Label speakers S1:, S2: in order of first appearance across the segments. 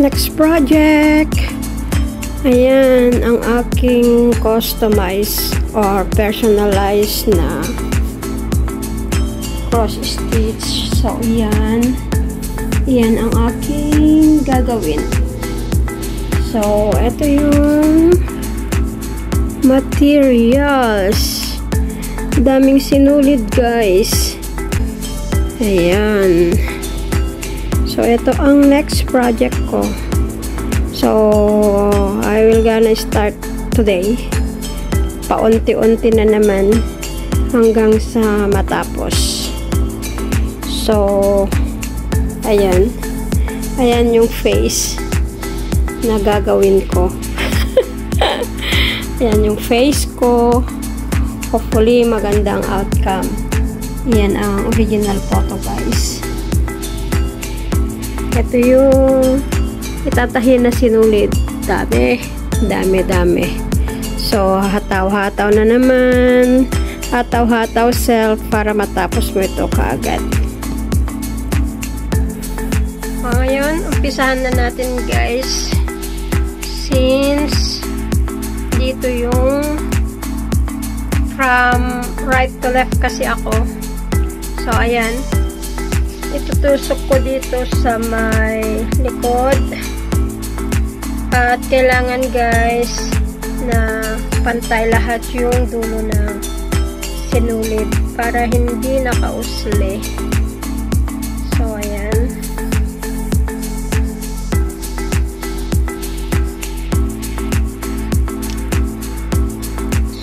S1: Next project. Ayan ang aking customized or personalized na cross stitch. So, yan ang aking gagawin. So, ito yung materials. Daming sinulid, guys. Ayan. So, ito ang next project ko. So, I will gonna start today. Paunti-unti na naman hanggang sa matapos. So, ayan. Ayan yung face na gagawin ko. Ayan yung face ko. Hopefully, magandang outcome. Ayan ang original photo, guys. Ito yung itatahin na sinulid. Dami. So, hataw-hataw na naman. Hataw-hataw self para matapos mo ito kaagad. Ngayon, umpisahan na natin, guys. Since dito yung from right to left kasi ako. So, ayan. Itutusok ko dito sa may likod. At kailangan, guys, na pantay lahat yung dulo ng sinulid para hindi nakausli. So, ayan.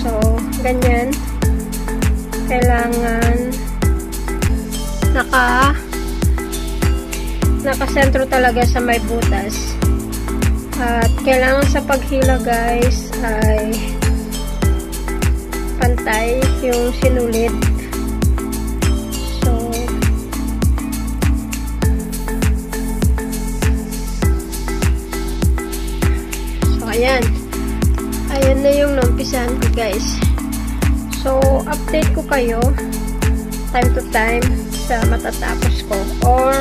S1: So, ganyan. Kailangan nakasentro talaga sa may butas. At kailangan sa paghila, guys, ay pantay yung sinulid. So ayan. Ayan na yung numpisahan ko, guys. So, update ko kayo time to time sa matatapos ko or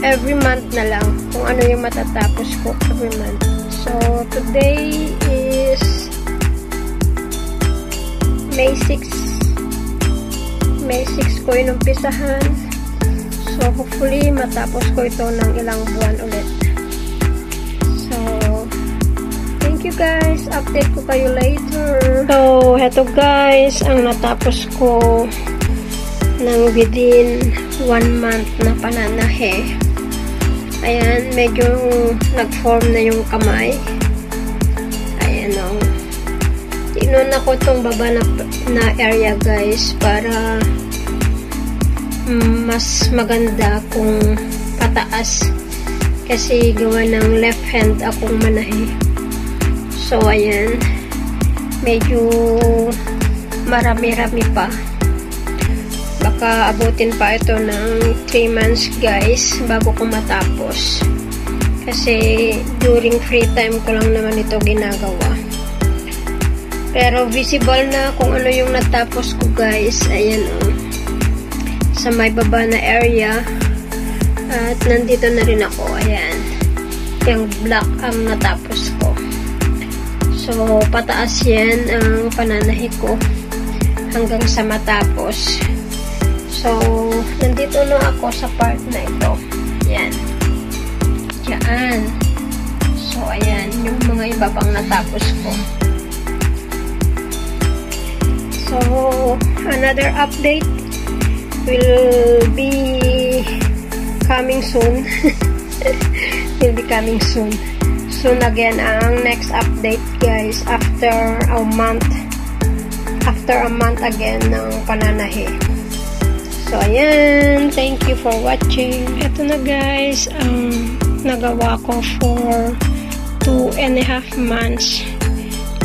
S1: every month na lang kung ano yung matatapos ko every month. So, today is May 6. May 6 ko inumpisahan. So, hopefully, matapos ko ito ng ilang buwan ulit. So, thank you, guys. Update ko kayo later. So, heto, guys, ang natapos ko ng within 1 month na pananahe. Ayan, medyo nag-form na yung kamay. Ayan o. Tinuna ko itong baba na area, guys, para mas maganda kung pataas. Kasi gawa ng left hand akong manahe. So, ayan. Medyo marami-rami pa. Baka abutin pa ito ng 3 months, guys, bago ko matapos. Kasi during free time ko lang naman ito ginagawa. Pero visible na kung ano yung natapos ko, guys. Ayan o. Sa may baba na area. At nandito na rin ako. Ayan. Yung black ang natapos ko. So, pataas yan ang pananahi ko hanggang sa matapos. So, nandito na ako sa part na ito. Ayan. Diyan. So, ayan. Yung mga iba pang natapos ko. So, another update will be coming soon. Will be coming soon. Soon again ang next update, guys, after a month. After a month again ng pananahe. So, ayan. Thank you for watching. Ito na, guys, ang nagawa ko for 2.5 months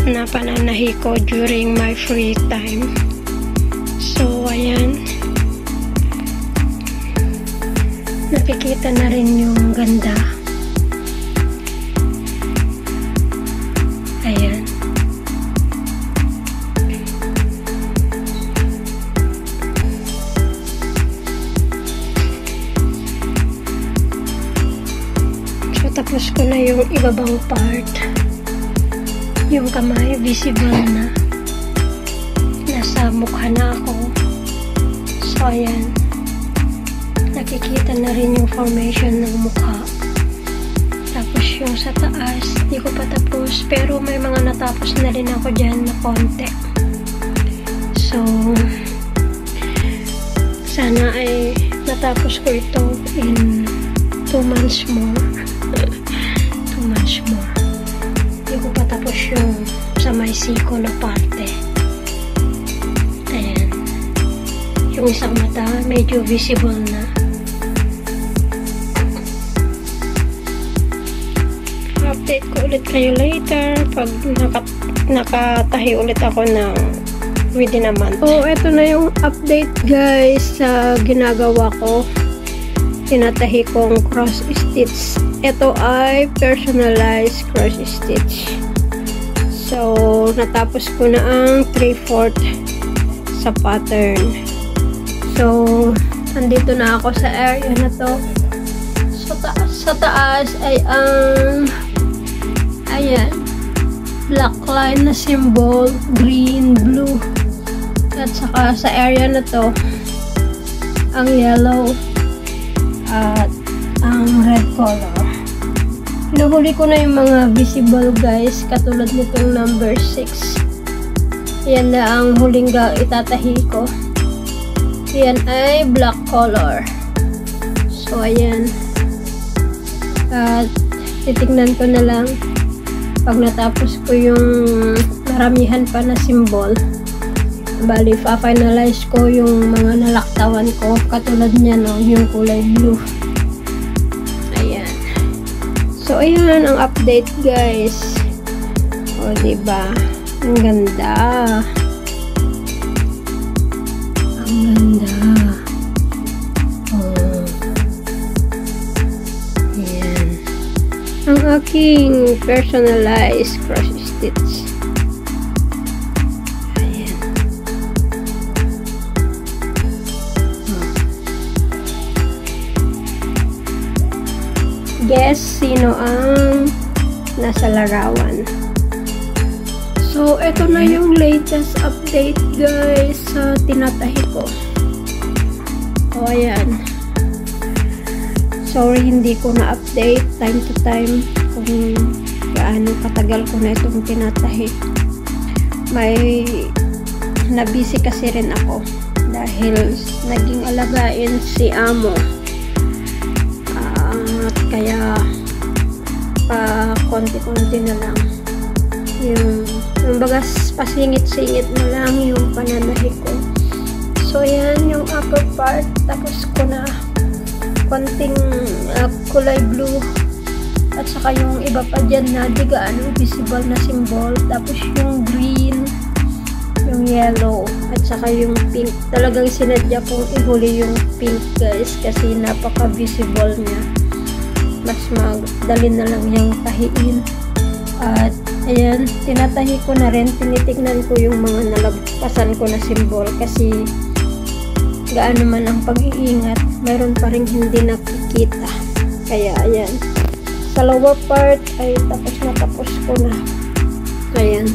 S1: na pananahi ko during my free time. So, ayan. Nakikita na rin yung ganda. Ayan. Natapos ko na yung ibabang part. Yung kamay, visible na. Nasa mukha na ako. So, ayan. Nakikita na rin yung formation ng mukha. Tapos yung sa taas, di ko pa tapos. Pero may mga natapos na rin ako dyan na konti. So, sana ay natapos ko ito in 2 months more. 2 months more. Di ko pa tapos yung sa may siko na parte. Ayan. Yung isang mata, medyo visible na. Update ko ulit kayo later pag nakatahi ulit ako ng within a month. So, ito na yung update guys sa ginagawa ko. Tinatahi kong cross stitch. Ito ay personalized cross stitch. So, natapos ko na ang 3/4 sa pattern. So, nandito na ako sa area na to. Sa taas ay ang ayan, black line na symbol, green, blue. At saka sa area na to, ang yellow at ang red color. Hinuhuli ko na yung mga visible guys, katulad nitong number 6. Yan na ang huling itatahi ko. Yan ay black color. So, ayan. At titignan ko na lang pag natapos ko yung maramihan pa na symbol. Bali, finalize ko yung mga nalaktawan ko. Katulad niya, no, yung kulay blue. Ayan. So, ayan ang update, guys. O, diba? Ang ganda. Ang ganda. Ang aking personalized cross stitch. Ayan. Guess sino ang nasa larawan. So, ito na yung latest update guys sa tinatahi ko. O, ayan. Sorry, hindi ko na-update time to time kung gaano katagal ko na itong tinatahi. May nabisi kasi rin ako dahil naging alagain si amo. At kaya konti-konti na lang. Yung bagas pasingit-singit na lang yung pananahi ko. So, yan yung upper part. Tapos ko na konting kulay blue at saka yung iba pa dyan na di gaano visible na symbol, tapos yung green, yung yellow at saka yung pink. Talagang sinadya kong ihuli yung pink guys kasi napaka visible niya, mas madali na lang yung tahiin. At ayan, tinatahi ko na rin, tinitignan ko yung mga nalagpasan ko na symbol kasi gaano man ang pag-iingat, mayroon pa rin hindi nakikita. Kaya, ayan. Sa lower part, ay tapos ko na. Ayan.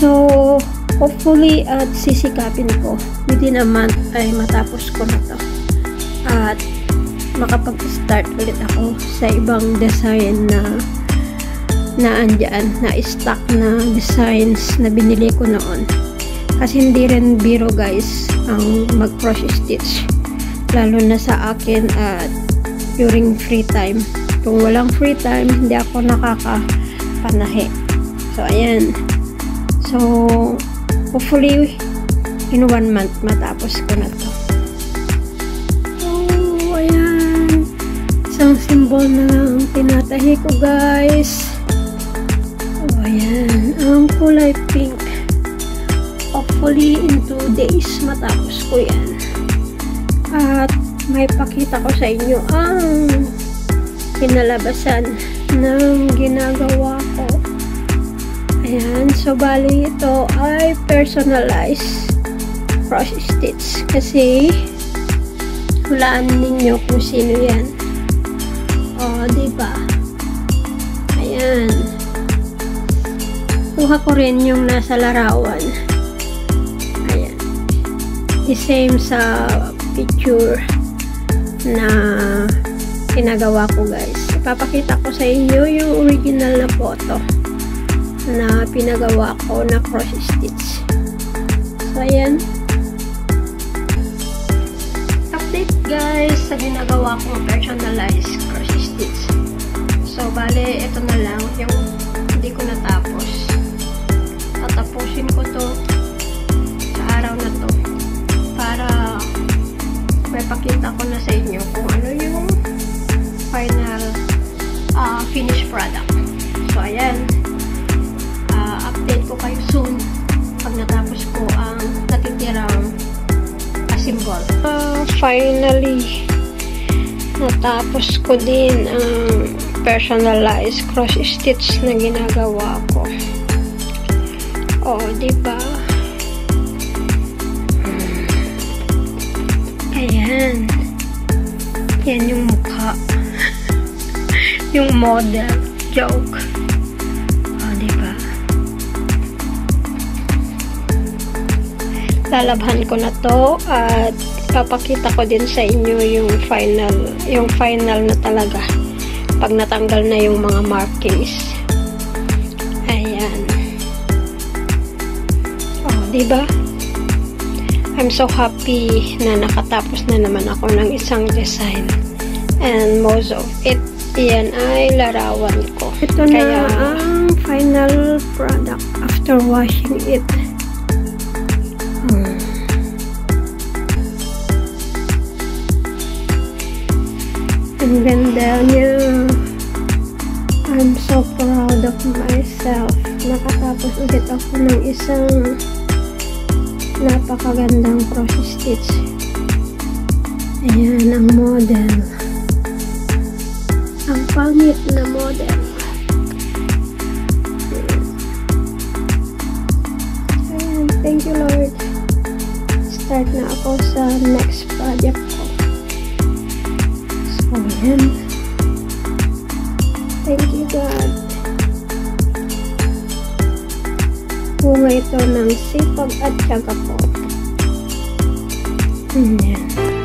S1: So, hopefully, at sisikapin ko, within a month, ay matapos ko na to. At, makapag-start ulit ako sa ibang design na andyan, na stock na designs na binili ko noon. Kasi hindi rin biro guys ang mag-cross stitch, lalo na sa akin at during free time. Kung walang free time, hindi ako nakakapanahi. So, ayan. So, hopefully in 1 month matapos ko na to. So, ayan. Isang symbol na lang tinatahi ko guys. So, ayan. Ang kulay pink. Hopefully, in 2 days, matapos ko yan. At may pakita ko sa inyo ang kinalabasan ng ginagawa ko. Ayan. So, bali ito ay personalized cross stitch. Kasi, hulaan ninyo kung sino yan. O, diba? Ayan. Kuha ko rin yung nasa larawan. Ayan. The same sa picture na pinagawa ko, guys. Ipapakita ko sa inyo yung original na photo na pinagawa ko na cross stitch. So, ayan. Update, guys, sa ginagawa kong personalized cross stitch. So, bale, ito na lang yung hindi ko natapos. Tatapusin ko to sa araw na to para may pakita ko na sa inyo kung ano yung final finished product. So, ayan. Update ko kayo soon pag natapos ko ang natitirang symbol. Finally, natapos ko din ang personalized cross stitch na ginagawa ko. Oh, diba? Ayan. Yan yung mukha. Yung model. Joke. Oh, diba? Lalabhan ko na to at papakita ko din sa inyo yung final na talaga pag natanggal na yung mga markings. Ayan. Oh, diba? I'm so happy na nakatapos na naman ako ng isang design. And most of it, yan ay larawan ko. Ito na ang final product after washing it. Ang ganda niya. I'm so proud of myself. Nakatapos ulit ako ng isang napakagandang cross stitch. Ayan ang model. Ang pangit na model. Ayan, thank you Lord. Start na ako sa next project ko. So, ayan. Thank you God. Bunga ito ng sipag at tiyaga ko. Ayan.